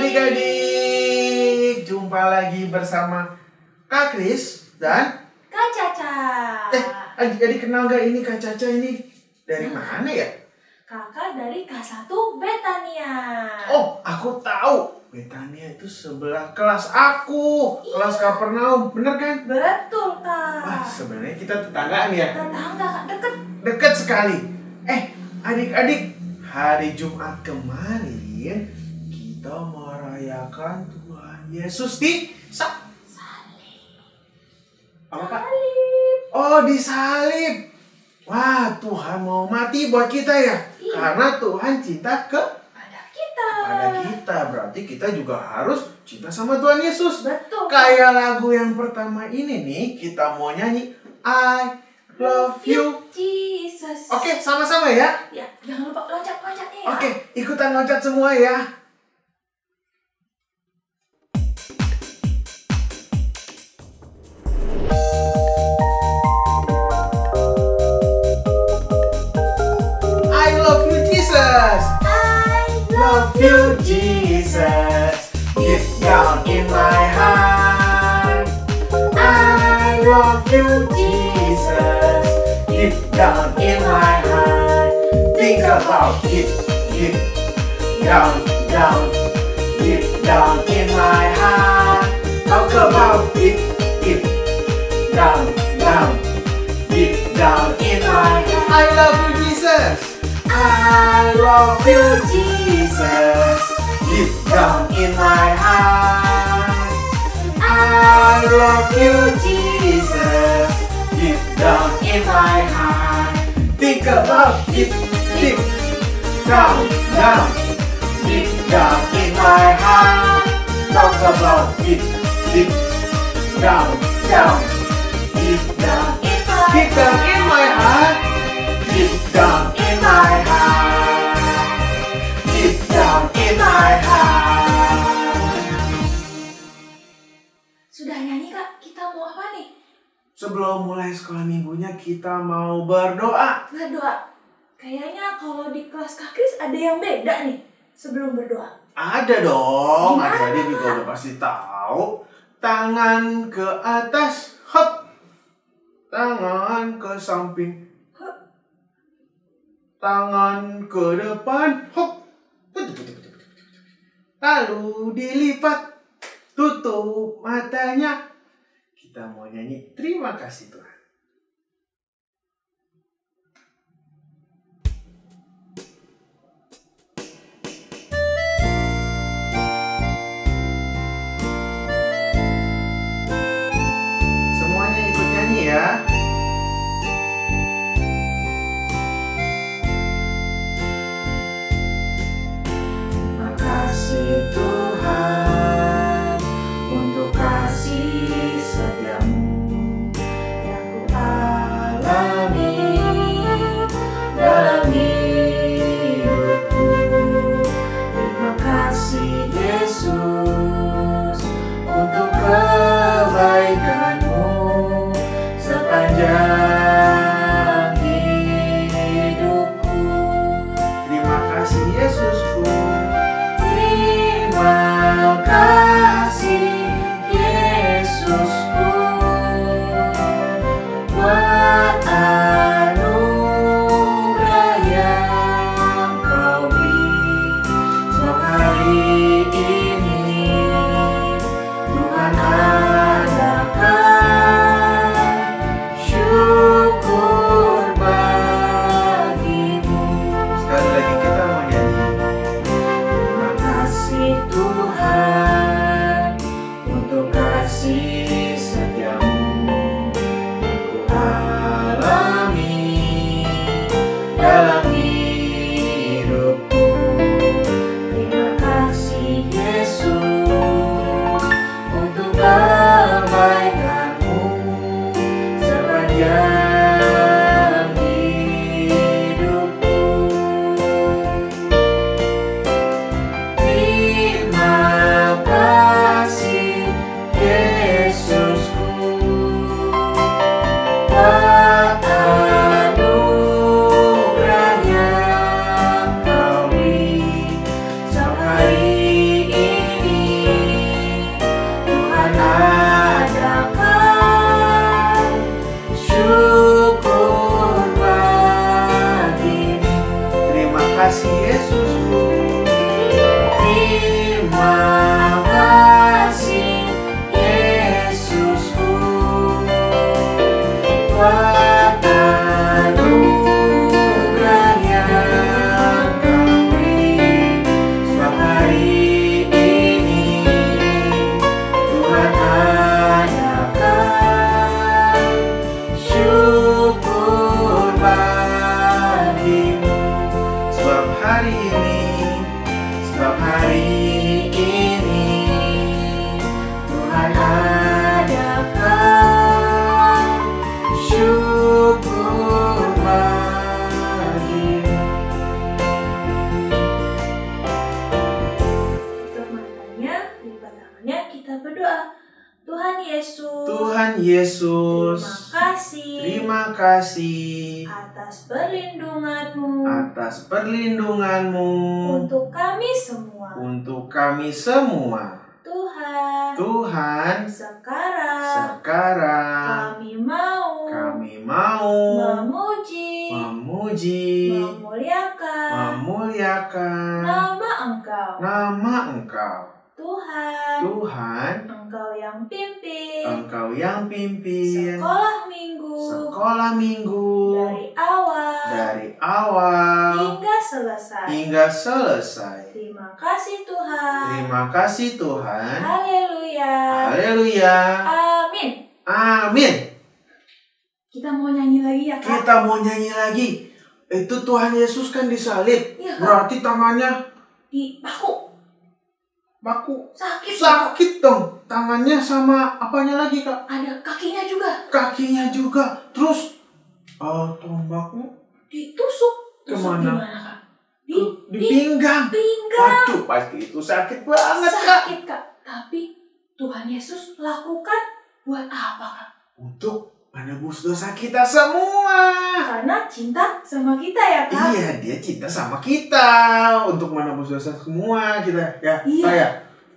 adik-adik, jumpa lagi bersama Kak Kris dan Kak Caca. Adik-adik kenal gak ini Kak Caca ini dari mana ya? Kakak dari K1 Betania. Oh, aku tahu. Betania itu sebelah kelas aku, kelas Kapernaum, bener kan? Betul, Kak. Wah, sebenarnya kita tetanggaan ya. Tetangga, Kak, deket. Dekat sekali. Adik-adik, hari Jumat kemarin kita merayakan Tuhan Yesus di Salib. apa Kak? Salib. Oh, disalib. Wah, Tuhan mau mati buat kita ya? Iya. Karena Tuhan cinta Pada kita. pada kita. Berarti kita juga harus cinta sama Tuhan Yesus. Betul. Kayak lagu yang pertama ini nih, kita mau nyanyi I love you. Jesus. Oke, sama-sama ya. Ya, jangan lupa loncat-loncatnya ya. Oke, ikutan loncat semua ya. I love you, Jesus. I Love you, Jesus. Deep down in my heart. I love you, Jesus. Deep down in my heart. Think about it. Deep down, down. Deep down in my heart. Talk about it. Deep down, down. Deep down in my heart. I love you, Jesus. I love you, Jesus. Deep down in my heart. I love you, Jesus. Deep down in my heart. Think about it. Deep down, down. Deep down in my heart. Talk about it. Deep down, down. Deep down in my heart. Deep down in my heart. Deep down in my heart. Deep down in my heart. Sudah nyanyi, Kak. Kita mau apa nih? Sebelum mulai sekolah minggunya kita mau berdoa. Berdoa. Kayaknya kalau di kelas Kak Kris ada yang beda nih sebelum berdoa. Ada dong, Gimana, adik-adik juga Kak? udah pasti tahu. Tangan ke atas, hop. Tangan ke samping, Hup. tangan ke depan, hop. Lalu dilipat, tutup matanya. Kita mau nyanyi terima kasih Tuhan. Semuanya ikut nyanyi ya. Terima kasih Tuhan untuk kasih setiamu yang ku kasih Yesusku. Terima kasih Yesusku, buat anugerah yang Kau beri. Sebab hari ini Tuhan adakan syukur bagimu. Sebab hari ini Tuhan adakan syukur bagimu. Tutup matanya, lipat tangannya, kita berdoa. Tuhan Yesus, Tuhan Yesus, terima kasih atas perlindungan-Mu untuk kami semua. Tuhan, sekarang kami mau memuji, memuliakan nama Engkau. Tuhan, Engkau yang pimpin sekolah minggu dari awal hingga selesai. Terima kasih Tuhan. Haleluya. Amin. Kita mau nyanyi lagi ya, Kak? Kita mau nyanyi lagi. Itu Tuhan Yesus kan disalib. Iya, Kak. Berarti tangannya Di baku. Sakit dong. Tangannya sama apanya lagi, Kak? Ada kakinya juga. Terus tombaknya Ditusuk. Kemana? Di mana, Kak? di pinggang. Pinggang. Waduh, pasti itu sakit banget, Kak. Sakit, Kak. Tapi Tuhan Yesus lakukan buat apa, Kak? Untuk menebus dosa kita semua. Karena cinta sama kita ya, Kak? Iya, dia cinta sama kita untuk menebus dosa semua kita. Ya, Iya. Kak, ya?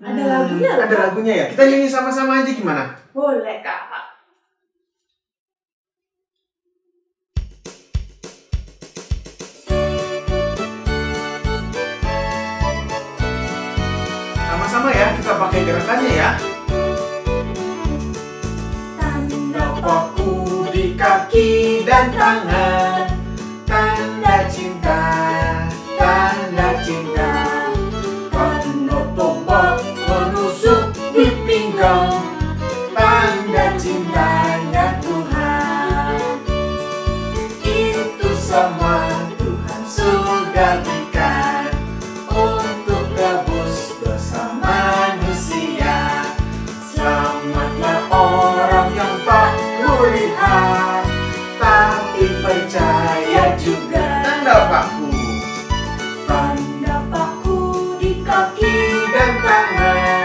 Ada lagunya loh, Ada Kak. lagunya ya. Kita nyanyi sama-sama aja gimana? Boleh, Kak. Sama-sama ya, kita pakai gerakannya ya. Tanda Paku di kaki dan tangan, tanda cinta, tanda cinta. Tanda tombak menusuk di pinggang, tanda cintanya Tuhan. Itu semua Tuhan sudah berikan untuk tebus dosa manusia. Selamatlah orang yang tak melihat tapi percaya juga. Tanda paku, Tanda paku di kaki dan tangan,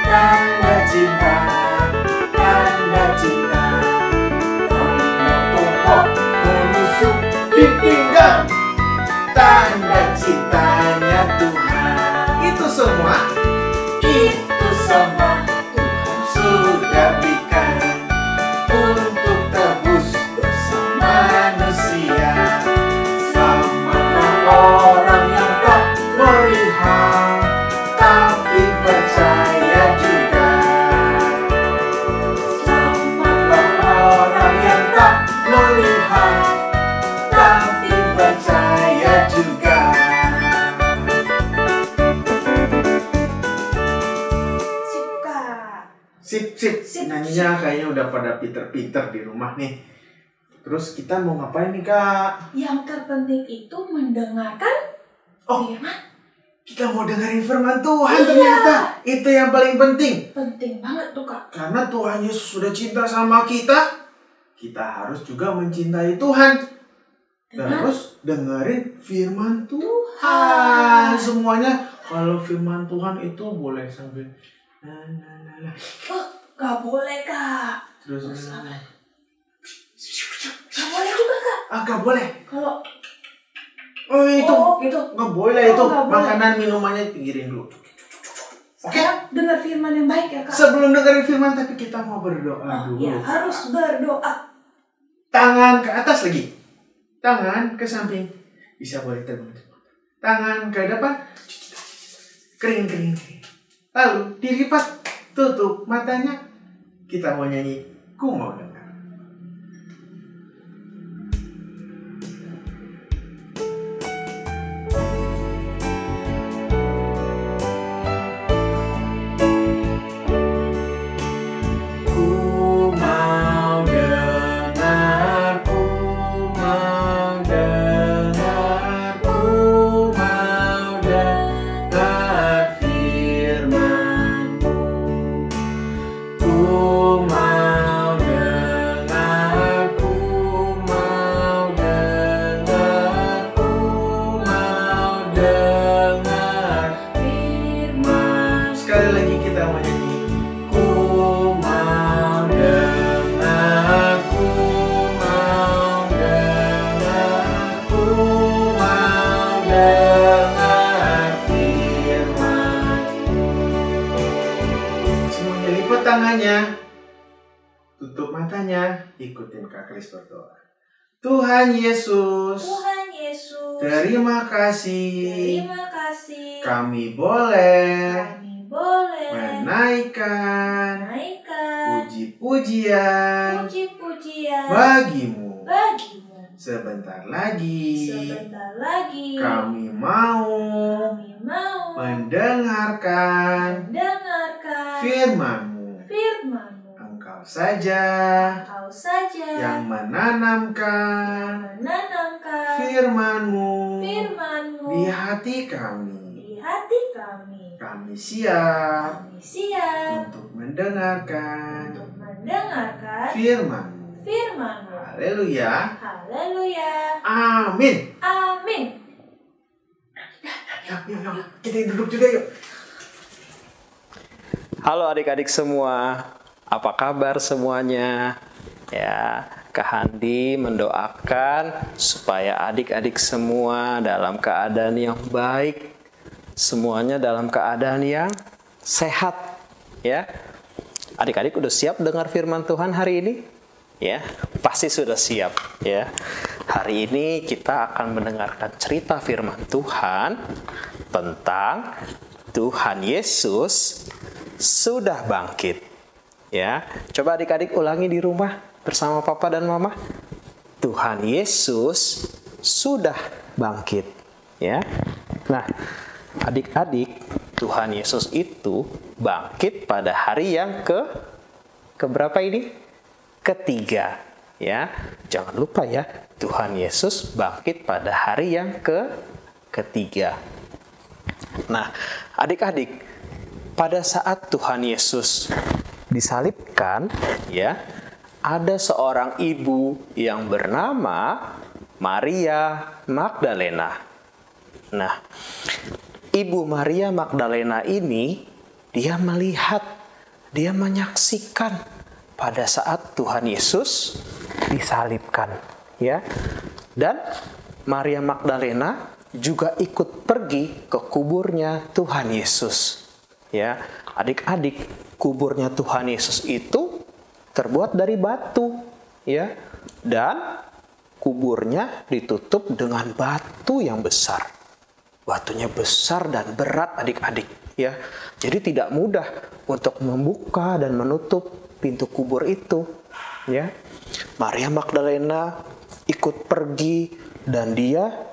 tanda cinta, tanda cinta. Tanda tombak menusuk di pinggang, tanda cintanya Tuhan. Itu semua Tuhan sudah berikan untuk tebus dosa manusia. Selamatlah orang yang tak melihat tapi percaya juga. Selamatlah orang yang tak melihat tapi percaya juga. Sip, Kak. Sip. Nyanyinya kayaknya udah pada pinter-pinter di rumah nih. Terus kita mau ngapain nih, Kak? Yang terpenting itu mendengarkan Oh. firman. Kita mau dengerin firman Tuhan Iya. ternyata. Itu yang paling penting. Penting banget tuh, Kak. Karena Tuhan Yesus sudah cinta sama kita. Kita harus juga mencintai Tuhan. Terus dengerin firman Tuhan. Semuanya kalau firman Tuhan itu boleh sambil Oh, gak boleh, Kak. terus Gak boleh juga, Kak. gak boleh. Kalau Itu gitu. nggak boleh. Oh, Itu nggak boleh. makanan minumannya pinggirin dulu. Oke. Sekarang dengar firman yang baik ya, Kak. Sebelum dengerin firman tapi kita mau berdoa dulu. Ya, harus berdoa. Tangan ke atas lagi. Tangan ke samping. Bisa boleh terbang. tangan ke depan, kering. Lalu dilipat, tutup matanya. Kita mau nyanyi, ku mau dengar. Tangannya, tutup matanya, ikutin Kak Kris berdoa. Tuhan Yesus, terima kasih, kami boleh menaikkan puji-pujian bagimu. Sebentar lagi kami mau mendengarkan firman-Mu. Engkau saja yang menanamkan firman-Mu di hati kami. Kami siap untuk mendengarkan firman-Mu. Haleluya. Amin. Yuk, kita duduk juga yuk. Halo adik-adik semua, apa kabar semuanya? Ya, Kak Handi mendoakan supaya adik-adik semua dalam keadaan yang baik, semuanya dalam keadaan yang sehat. Ya, adik-adik udah siap dengar firman Tuhan hari ini? Ya, pasti sudah siap. Ya, hari ini kita akan mendengarkan cerita firman Tuhan tentang Tuhan Yesus sudah bangkit. Ya, coba adik-adik ulangi di rumah bersama papa dan mama. Tuhan Yesus sudah bangkit. Ya. Nah, adik-adik, Tuhan Yesus itu bangkit pada hari yang keberapa ini? Ketiga. Ya, jangan lupa ya, Tuhan Yesus bangkit pada hari yang ketiga. Nah, adik-adik, pada saat Tuhan Yesus disalibkan, ya, ada seorang ibu yang bernama Maria Magdalena. Nah, Ibu Maria Magdalena ini, dia melihat, dia menyaksikan pada saat Tuhan Yesus disalibkan, ya. Dan Maria Magdalena juga ikut pergi ke kuburnya Tuhan Yesus. Ya, adik-adik, kuburnya Tuhan Yesus itu terbuat dari batu, ya. Dan kuburnya ditutup dengan batu yang besar. Batunya besar dan berat adik-adik, ya. Jadi tidak mudah untuk membuka dan menutup pintu kubur itu, ya. Maria Magdalena ikut pergi dan dia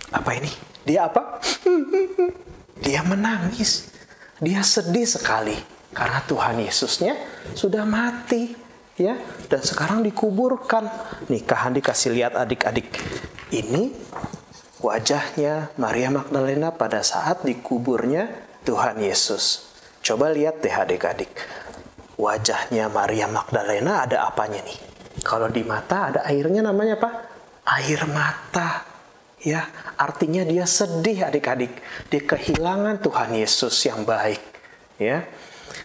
apa ini? Dia apa? Dia menangis. Dia sedih sekali karena Tuhan Yesusnya sudah mati, ya, dan sekarang dikuburkan. Nih, Kak Handi kasih lihat adik-adik. Ini wajahnya Maria Magdalena pada saat dikuburnya Tuhan Yesus. Coba lihat deh adik-adik. Wajahnya Maria Magdalena ada apanya nih? Kalau di mata ada airnya, namanya apa? Air mata. Ya, artinya dia sedih adik-adik. Dia kehilangan Tuhan Yesus yang baik. Ya.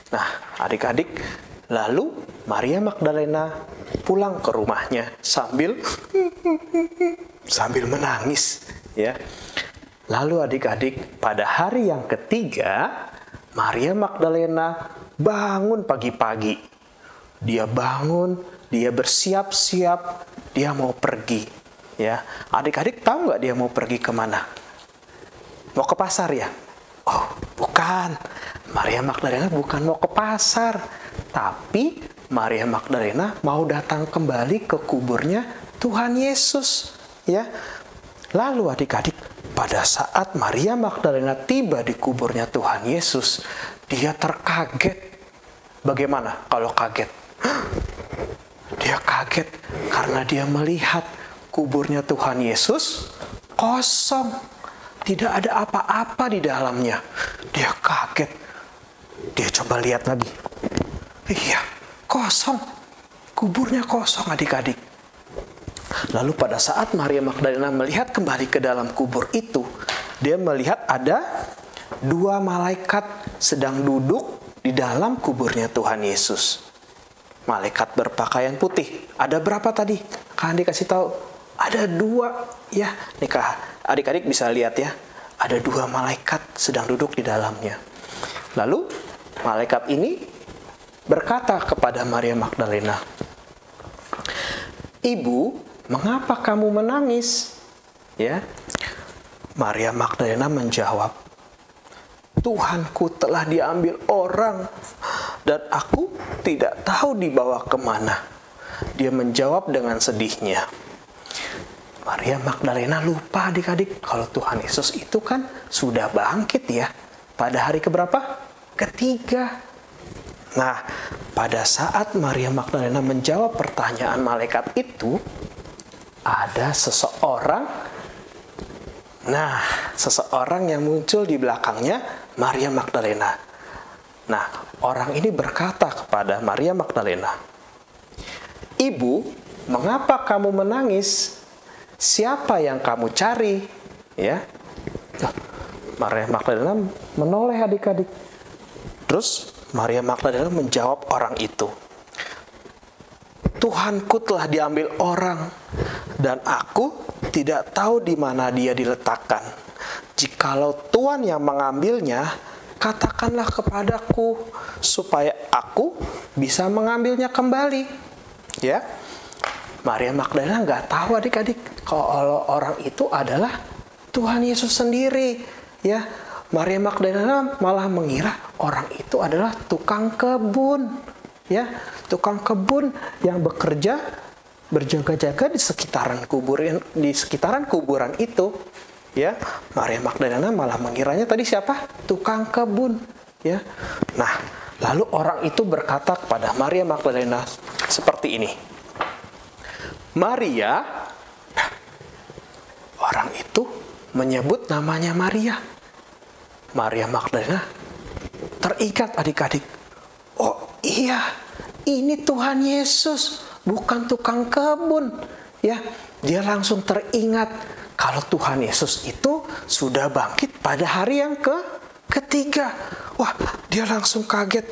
Nah, adik-adik, lalu Maria Magdalena pulang ke rumahnya sambil menangis, ya. Lalu adik-adik, pada hari yang ketiga, Maria Magdalena bangun pagi-pagi. Dia bangun, dia bersiap-siap, dia mau pergi. Ya, adik-adik tahu nggak dia mau pergi kemana? Mau ke pasar ya? Oh, bukan. Maria Magdalena bukan mau ke pasar, tapi Maria Magdalena mau datang kembali ke kuburnya Tuhan Yesus. Ya, lalu adik-adik, pada saat Maria Magdalena tiba di kuburnya Tuhan Yesus, dia terkaget. Bagaimana kalau kaget? Dia kaget karena dia melihat kuburnya Tuhan Yesus kosong. Tidak ada apa-apa di dalamnya. Dia kaget. Dia coba lihat lagi. Iya, kosong. Kuburnya kosong adik-adik. Lalu pada saat Maria Magdalena melihat kembali ke dalam kubur itu, dia melihat ada 2 malaikat sedang duduk di dalam kuburnya Tuhan Yesus. Malaikat berpakaian putih. Ada berapa tadi? Kan dikasih tahu. Ada 2. Ya, nih adik-adik bisa lihat ya. Ada 2 malaikat sedang duduk di dalamnya. Lalu malaikat ini berkata kepada Maria Magdalena, "Ibu, mengapa kamu menangis?" Ya. Maria Magdalena menjawab, "Tuhanku telah diambil orang dan aku tidak tahu dibawa kemana." Dia menjawab dengan sedihnya. Maria Magdalena lupa adik-adik kalau Tuhan Yesus itu kan sudah bangkit ya. Pada hari keberapa? Ketiga. Nah, pada saat Maria Magdalena menjawab pertanyaan malaikat itu, ada seseorang yang muncul di belakangnya Maria Magdalena. Nah, orang ini berkata kepada Maria Magdalena, "Ibu, mengapa kamu menangis? Siapa yang kamu cari?" Ya. Maria Magdalena menoleh adik-adik. Terus Maria Magdalena menjawab orang itu, "Tuhanku telah diambil orang dan aku tidak tahu di mana dia diletakkan. Jikalau Tuhan yang mengambilnya, katakanlah kepadaku supaya aku bisa mengambilnya kembali." Ya. Maria Magdalena nggak tahu adik-adik kalau orang itu adalah Tuhan Yesus sendiri. Ya, Maria Magdalena malah mengira orang itu adalah tukang kebun. Ya, tukang kebun yang bekerja berjaga-jaga di sekitaran kuburan itu. Ya, Maria Magdalena malah mengiranya tadi siapa? Tukang kebun. Ya. Nah, lalu orang itu berkata kepada Maria Magdalena seperti ini. Maria, orang itu menyebut namanya Maria. Maria Magdalena teringat adik-adik. Oh iya, ini Tuhan Yesus, bukan tukang kebun. Ya, dia langsung teringat kalau Tuhan Yesus itu sudah bangkit pada hari yang ketiga. Wah, dia langsung kaget.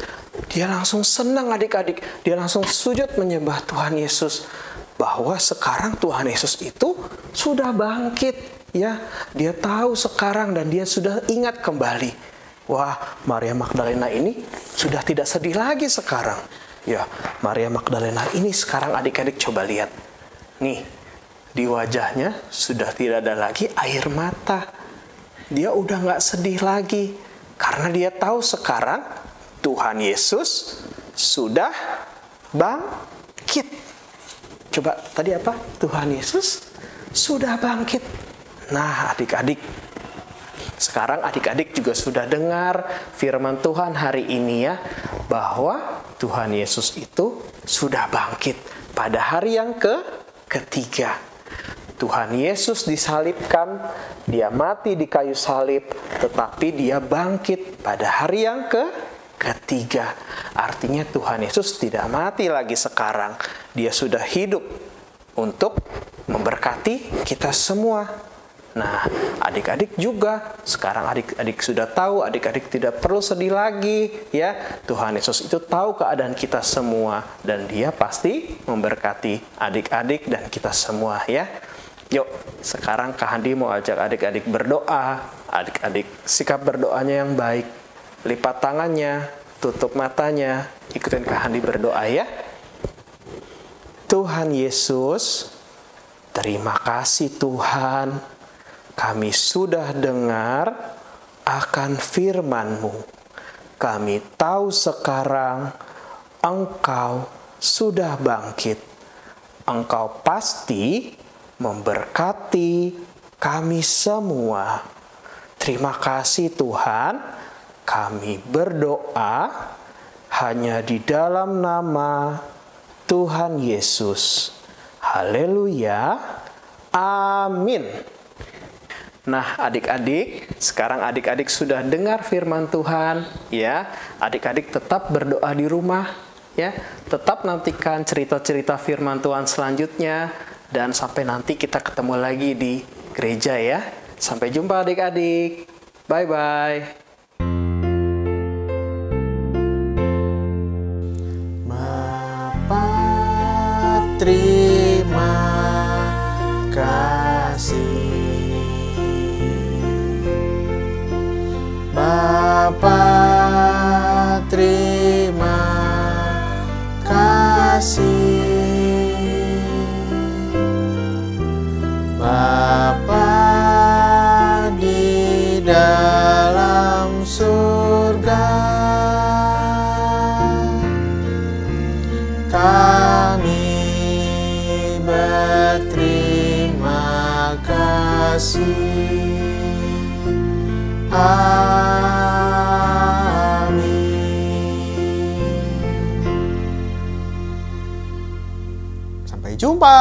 Dia langsung senang adik-adik. Dia langsung sujud menyembah Tuhan Yesus. Bahwa sekarang Tuhan Yesus itu sudah bangkit. Ya, dia tahu sekarang dan dia sudah ingat kembali. Wah, Maria Magdalena ini sudah tidak sedih lagi sekarang. Ya, Maria Magdalena ini sekarang adik-adik coba lihat. Nih, di wajahnya sudah tidak ada lagi air mata. Dia udah gak sedih lagi. Karena dia tahu sekarang Tuhan Yesus sudah bangkit. Coba tadi apa? Tuhan Yesus sudah bangkit. Nah, adik-adik, sekarang adik-adik juga sudah dengar firman Tuhan hari ini ya, bahwa Tuhan Yesus itu sudah bangkit pada hari yang ketiga. Tuhan Yesus disalibkan, dia mati di kayu salib, tetapi dia bangkit pada hari yang ketiga. Artinya Tuhan Yesus tidak mati lagi sekarang. Dia sudah hidup untuk memberkati kita semua. Nah, adik-adik juga sekarang adik-adik sudah tahu, adik-adik tidak perlu sedih lagi ya. Tuhan Yesus itu tahu keadaan kita semua dan dia pasti memberkati adik-adik dan kita semua ya. Yuk, sekarang Kak Handi mau ajak adik-adik berdoa. Adik-adik sikap berdoanya yang baik. Lipat tangannya, tutup matanya, ikutin Kak Handi berdoa ya. Tuhan Yesus, Terima kasih Tuhan, kami sudah dengar akan firman-Mu. Kami tahu sekarang Engkau sudah bangkit. Engkau pasti memberkati kami semua. Terima kasih Tuhan, kami berdoa hanya di dalam nama Tuhan Yesus. Haleluya. Amin. Nah, adik-adik, sekarang adik-adik sudah dengar firman Tuhan, ya. Adik-adik tetap berdoa di rumah, ya. Tetap nantikan cerita-cerita firman Tuhan selanjutnya, dan sampai nanti kita ketemu lagi di gereja, ya. Sampai jumpa adik-adik. Bye-bye. Terima kasih Bapa, terima kasih Bapa di dalam surga. Kami berterima kasih. Amin. Sampai jumpa.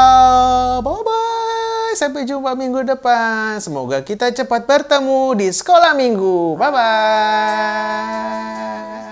Bye-bye. Sampai jumpa minggu depan. Semoga kita cepat bertemu di sekolah minggu. Bye-bye.